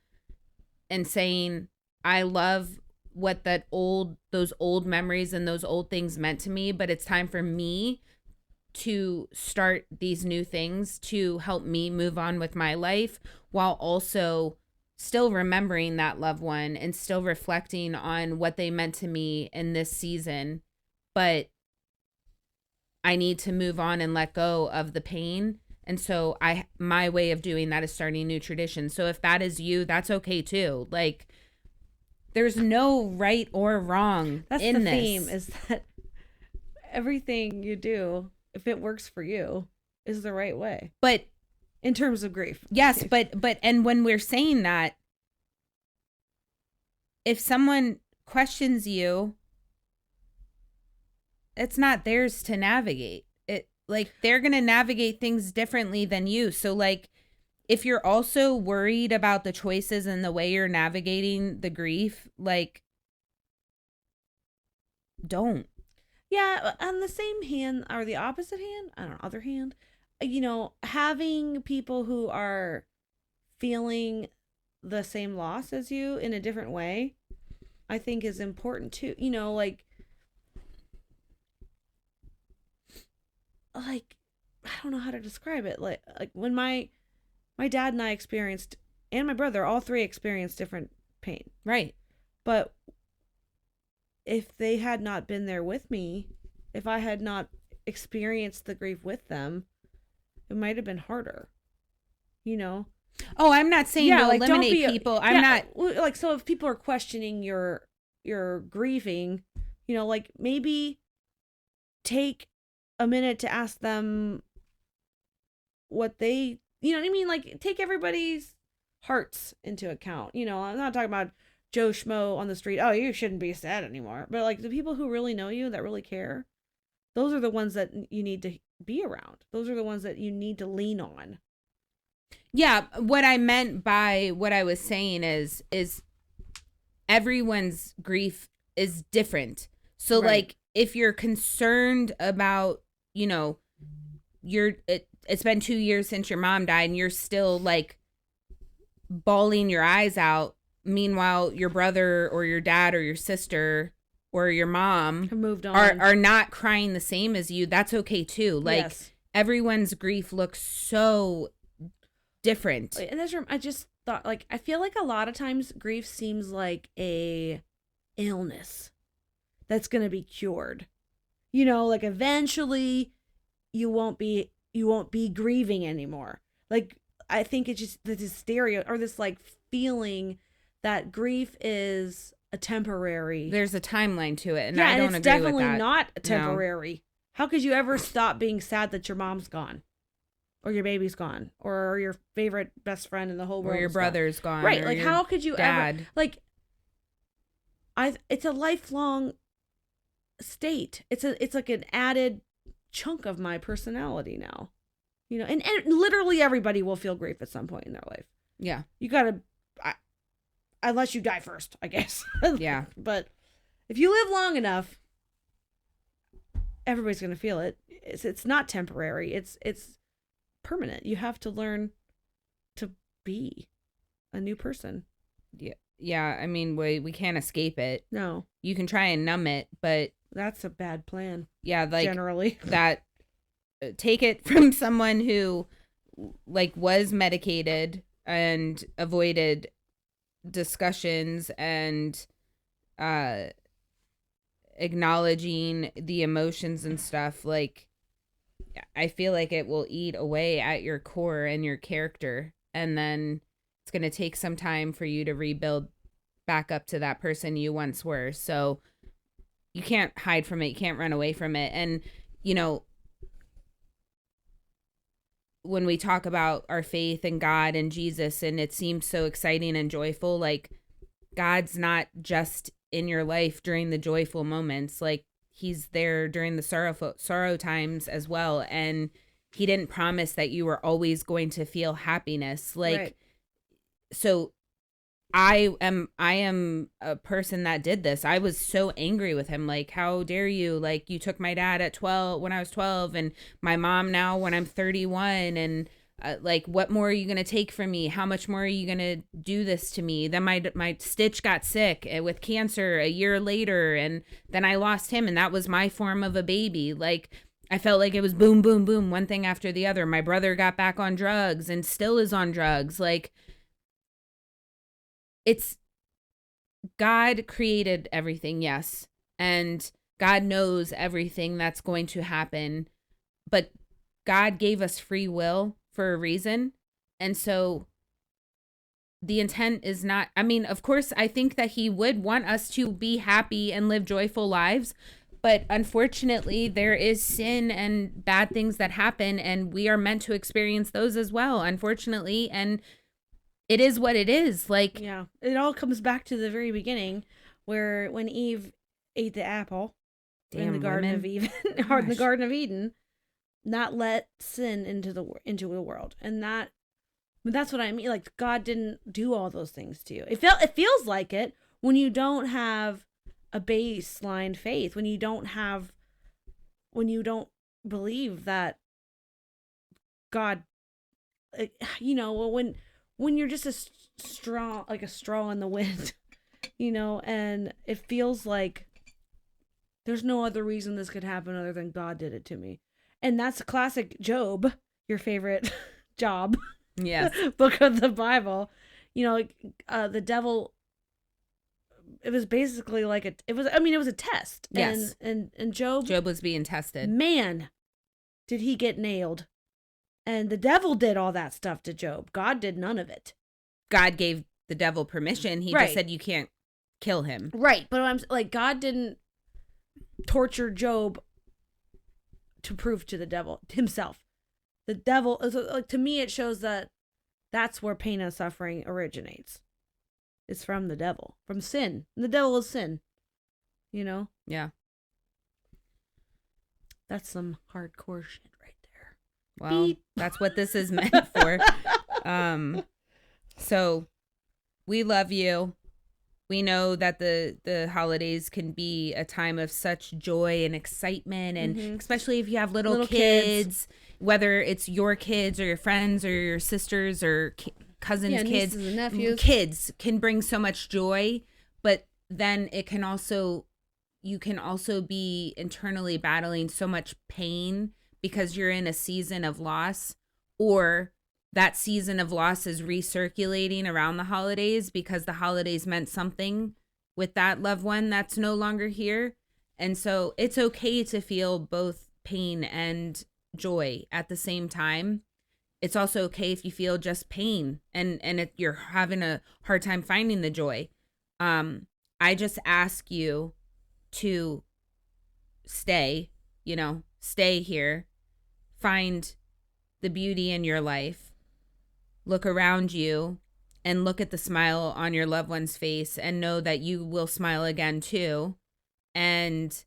and saying, I love what those old memories and those old things meant to me, but it's time for me to start these new things to help me move on with my life, while also still remembering that loved one and still reflecting on what they meant to me in this season. But I need to move on and let go of the pain. And so my way of doing that is starting new traditions. So if that is you, that's okay too. Like, there's no right or wrong. That's in the this theme, is that everything you do, if it works for you, is the right way. But in terms of grief. Yes, but and when we're saying that, if someone questions you, it's not theirs to navigate. It, like, they're going to navigate things differently than you. So, like, if you're also worried about the choices and the way you're navigating the grief, like, don't. Yeah, on the same hand, or the opposite hand, I don't know, other hand, having people who are feeling the same loss as you in a different way, I think is important too. Like I don't know how to describe it. Like when my dad and I experienced, and my brother, all three experienced different pain. Right. But if they had not been there with me, if I had not experienced the grief with them, it might have been harder. Oh, I'm not saying to like, eliminate people. I'm not like, so if people are questioning your grieving, like, maybe take a minute to ask them what they, you know what I mean? Like, take everybody's hearts into account. I'm not talking about Joe Schmo on the street. Oh, you shouldn't be sad anymore. But like the people who really know you, that really care, those are the ones that you need to be around. Those are the ones that you need to lean on. Yeah, what I meant by what I was saying is everyone's grief is different. So right. Like, if you're concerned about, it's been 2 years since your mom died and you're still like bawling your eyes out, meanwhile your brother or your dad or your sister or your mom have moved on, are not crying the same as you, that's okay too. Like, yes. Everyone's grief looks so different. And I just thought, like, I feel like a lot of times grief seems like a illness that's going to be cured. Like, eventually you won't be grieving anymore. Like, I think it's just this hysteria or this like feeling that grief is a temporary. There's a timeline to it, and yeah, I don't and it's agree with definitely that. not temporary. No. How could you ever stop being sad that your mom's gone, or your baby's gone, or your favorite best friend in the whole world, or your brother's gone, right? Like, how could you ever? Like, it's a lifelong state. It's like an added chunk of my personality now. And literally everybody will feel grief at some point in their life. Yeah. You gotta, unless you die first, I guess. Yeah. But if you live long enough, everybody's gonna feel it. It's not temporary. It's permanent. You have to learn to be a new person. Yeah. Yeah. I mean, we can't escape it. No. You can try and numb it, but that's a bad plan. Yeah. Like, generally. That. Take it from someone who like was medicated and avoided discussions and acknowledging the emotions and stuff. Like, I feel like it will eat away at your core and your character, and then it's going to take some time for you to rebuild back up to that person you once were. So you can't hide from it, you can't run away from it. And when we talk about our faith in God and Jesus, and it seems so exciting and joyful, like, God's not just in your life during the joyful moments. Like, he's there during the sorrow times as well. And he didn't promise that you were always going to feel happiness. Like, right. So I am a person that did this. I was so angry with him. Like, how dare you? Like, you took my dad at 12 when I was 12, and my mom now when I'm 31, and Like, what more are you going to take from me? How much more are you going to do this to me? Then my Stitch got sick with cancer a year later, and then I lost him, and that was my form of a baby. Like, I felt like it was boom, boom, boom, one thing after the other. My brother got back on drugs and still is on drugs. Like, it's God created everything, yes. And God knows everything that's going to happen. But God gave us free will for a reason. And so the intent is not, I mean, of course, I think that he would want us to be happy and live joyful lives. But unfortunately, there is sin and bad things that happen, and we are meant to experience those as well, unfortunately. And it is what it is. Like, yeah, it all comes back to the very beginning, where when Eve ate the apple in the Garden of Eden, or in the Garden of Eden, not let sin into the world, and that's what I mean. Like, God didn't do all those things to you. It feels like it when you don't have a baseline faith, when you don't believe that God, when you're just a straw, like a straw in the wind, and it feels like there's no other reason this could happen other than God did it to me. And that's classic Job, your favorite Job, yes, book of the Bible. The devil, it was basically like it was a test. Yes. And Job was being tested. Man, did he get nailed. And the devil did all that stuff to Job. God did none of it. God gave the devil permission. He just said you can't kill him. Right. But I'm like, God didn't torture Job to prove to the devil himself. The devil, like, to me, it shows that that's where pain and suffering originates. It's from the devil, from sin. And the devil is sin. Yeah. That's some hardcore shit right there. Well, Beep. That's what this is meant for. So we love you. We know that the holidays can be a time of such joy and excitement, and especially if you have little kids, whether it's your kids or your friends or your sisters or cousins' kids, nieces and nephews. Kids can bring so much joy, but then you can also be internally battling so much pain because you're in a season of loss, or that season of loss is recirculating around the holidays because the holidays meant something with that loved one that's no longer here. And so it's okay to feel both pain and joy at the same time. It's also okay if you feel just pain and you're having a hard time finding the joy. I just ask you to stay here, find the beauty in your life. Look around you and look at the smile on your loved one's face and know that you will smile again too. And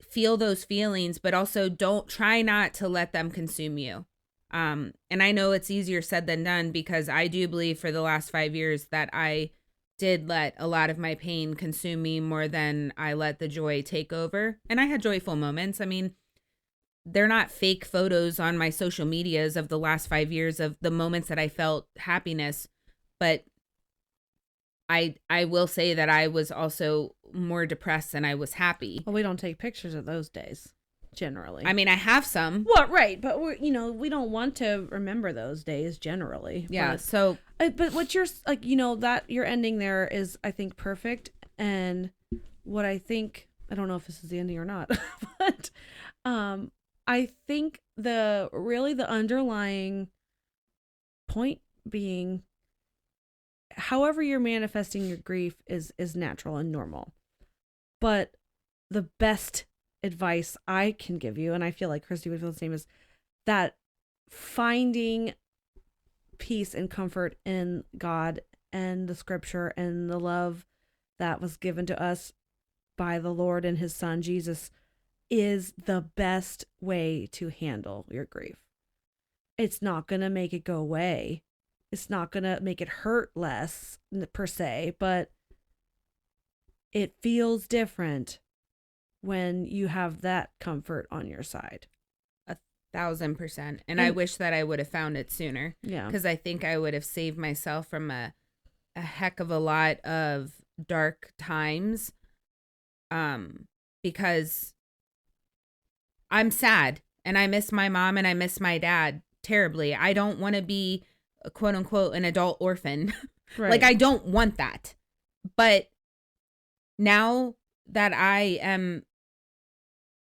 feel those feelings, but also try not to let them consume you. And I know it's easier said than done, because I do believe for the last 5 years that I did let a lot of my pain consume me more than I let the joy take over. And I had joyful moments. I mean, they're not fake photos on my social medias of the last 5 years of the moments that I felt happiness. But I will say that I was also more depressed than I was happy. Well, we don't take pictures of those days, generally. I mean, I have some. Well, right. But we don't want to remember those days generally. Yeah. But what you're like, that your ending there is, I think, perfect. And what I think, I don't know if this is the ending or not, but, I think the underlying point being, however you're manifesting your grief is natural and normal. But the best advice I can give you, and I feel like Christy would feel the same, is that finding peace and comfort in God and the scripture and the love that was given to us by the Lord and his son, Jesus, is the best way to handle your grief. It's not going to make it go away. It's not going to make it hurt less per se, but it feels different when you have that comfort on your side. 1,000%. And I wish that I would have found it sooner. Yeah. Because I think I would have saved myself from a heck of a lot of dark times. Because I'm sad and I miss my mom and I miss my dad terribly. I don't want to be a quote unquote an adult orphan. Right. Like, I don't want that. But now that I am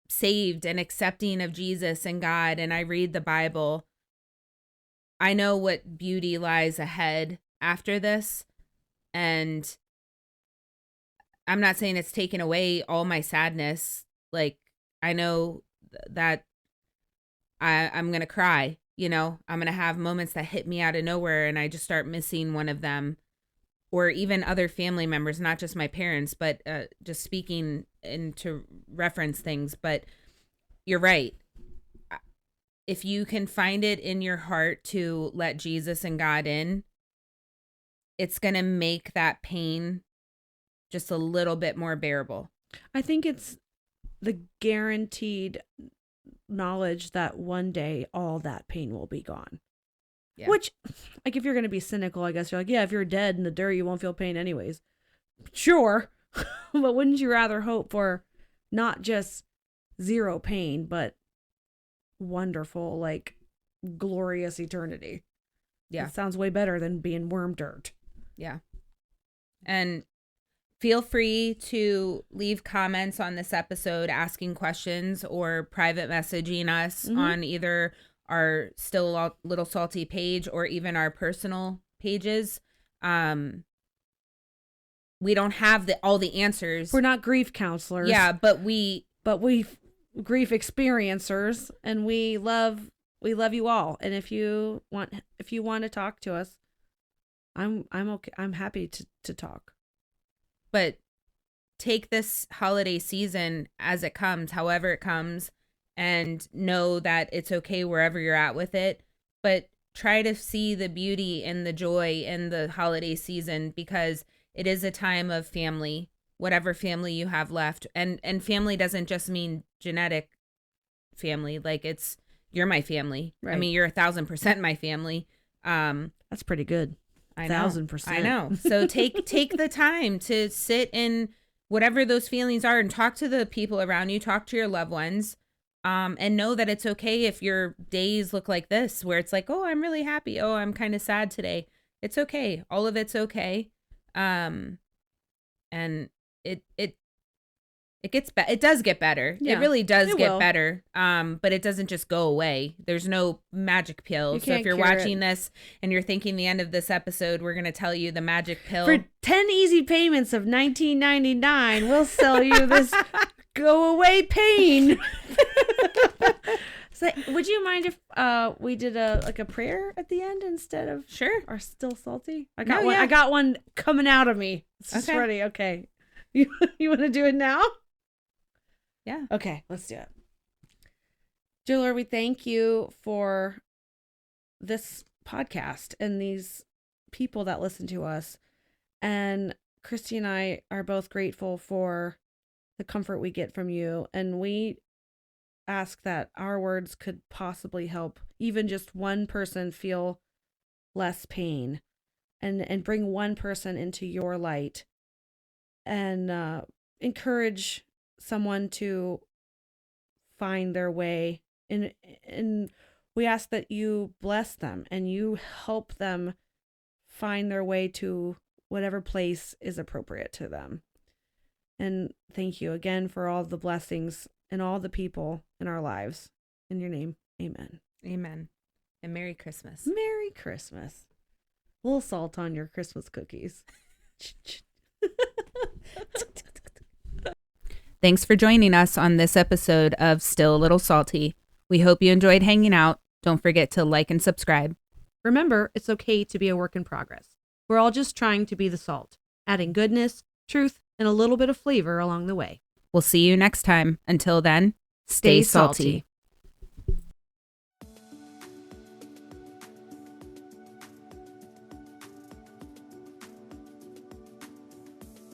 saved and accepting of Jesus and God, and I read the Bible, I know what beauty lies ahead after this. And I'm not saying it's taken away all my sadness. Like, I know that I'm going to cry, you know, I'm going to have moments that hit me out of nowhere and I just start missing one of them, or even other family members, not just my parents, but just speaking into reference things. But you're right. If you can find it in your heart to let Jesus and God in, it's going to make that pain just a little bit more bearable. I think it's the guaranteed knowledge that one day all that pain will be gone. Yeah. Which, like, if you're going to be cynical, I guess you're like, yeah, if you're dead in the dirt, you won't feel pain anyways. Sure. But wouldn't you rather hope for not just zero pain, but wonderful, like, glorious eternity? Yeah. It sounds way better than being worm dirt. Yeah. And feel free to leave comments on this episode, asking questions or private messaging us on either our Still a Little Salty page or even our personal pages. We don't have all the answers. We're not grief counselors. Yeah, but we grief experiencers, and we love you all. And if you want to talk to us, I'm okay. I'm happy to talk. But take this holiday season as it comes, however it comes, and know that it's okay wherever you're at with it. But try to see the beauty and the joy in the holiday season, because it is a time of family, whatever family you have left. And family doesn't just mean genetic family. Like, you're my family. Right. I mean, you're 1,000% my family. That's pretty good. 1,000%. I know. So take the time to sit in whatever those feelings are and talk to the people around you, talk to your loved ones, and know that it's okay if your days look like this, where it's like, oh, I'm really happy. Oh, I'm kind of sad today. It's okay. All of it's okay. And it does get better. Yeah, it really does get better. But it doesn't just go away. There's no magic pill. So if you're watching this and you're thinking the end of this episode, we're going to tell you the magic pill. For 10 easy payments of $19.99, we'll sell you this go away pain. So, would you mind if we did a prayer at the end instead of our Still Salty? I got one coming out of me. It's ready. Okay. You want to do it now? Yeah. Okay, let's do it. Dear Lord, we thank you for this podcast and these people that listen to us. And Christy and I are both grateful for the comfort we get from you. And we ask that our words could possibly help even just one person feel less pain and bring one person into your light and encourage someone to find their way. And we ask that you bless them and you help them find their way to whatever place is appropriate to them. And thank you again for all the blessings and all the people in our lives. In your name, amen. Amen. And Merry Christmas. Merry Christmas. A little salt on your Christmas cookies. Thanks for joining us on this episode of Still a Little Salty. We hope you enjoyed hanging out. Don't forget to like and subscribe. Remember, it's okay to be a work in progress. We're all just trying to be the salt, adding goodness, truth, and a little bit of flavor along the way. We'll see you next time. Until then, stay salty.